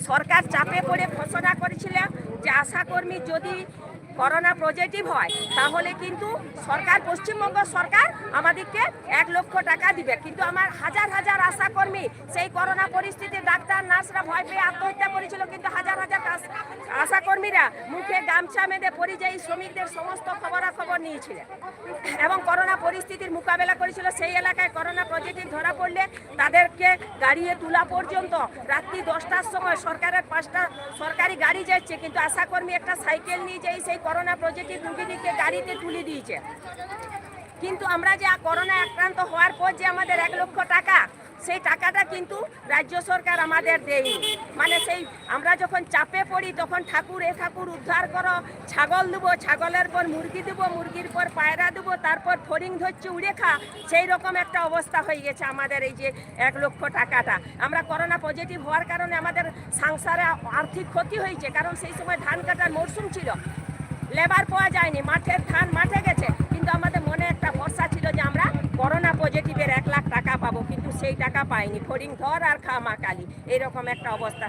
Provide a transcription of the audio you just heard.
সরকার চাপে পড়ে ঘোষণা করেছিল যে আশাকর্মী যদি করোনা পজিটিভ হয় তাহলে কিন্তু সরকার, পশ্চিমবঙ্গ সরকার আমাদেরকে 1 লক্ষ টাকা দিবে। কিন্তু আমার হাজার হাজার আশাকর্মী সেই করোনা পরিস্থিতি ডাক্তার নার্সরা ভয় পেয়ে আত্মহত্যা করেছিল, কিন্তু হাজার হাজার আশাকর্মীরা মুখে গামছা বেঁধে পরিযায়ী শ্রমিকদের সমস্ত খবরাখবর নিয়েছিলেন এবং করোনা পরিস্থিতির মোকাবেলা করেছিল। সেই এলাকায় করোনা পজিটিভ ধরা পড়লে তাদেরকে গাড়িয়ে তোলা পর্যন্ত রাত্রি 10টার সময় সরকারের 5টা সরকারি গাড়ি যাচ্ছে, কিন্তু আশাকর্মী একটা সাইকেল নিয়ে যাই সেই করোনা পজিটিভ রোগীদেরকে গাড়িতে তুলে দিয়েছে। কিন্তু আমরা যে করোনা আক্রান্ত হওয়ার পর যে আমাদের 1 লক্ষ টাকা, সেই টাকাটা কিন্তু রাজ্য সরকার আমাদের দেয়নি। মানে সেই আমরা যখন চাপে পড়ি তখন ঠাকুর এ ঠাকুর উদ্ধার করো, ছাগল দেবো, ছাগলের পর মুরগি দেবো, মুরগির পর পায়রা দেবো, তারপর ফড়িং ধরছে উড়ে খা, সেই রকম একটা অবস্থা হয়ে গেছে আমাদের এই যে 1 লক্ষ টাকাটা। আমরা করোনা পজিটিভ হওয়ার কারণে আমাদের সংসারে আর্থিক ক্ষতি হয়েছে, কারণ সেই সময় ধান কাটার মরশুম ছিল, লেবার পাওয়া যায়নি, মাঠের ধান মাঠে গেছে, কিন্তু আমাদের মনে একটা ভরসা ছিল যে আমরা করোনা পজিটিভের 1 লাখ টাকা পাবো, কিন্তু সেই টাকা পাইনি। ফড়িং ধর আর খা মা কালী, এইরকম একটা অবস্থা।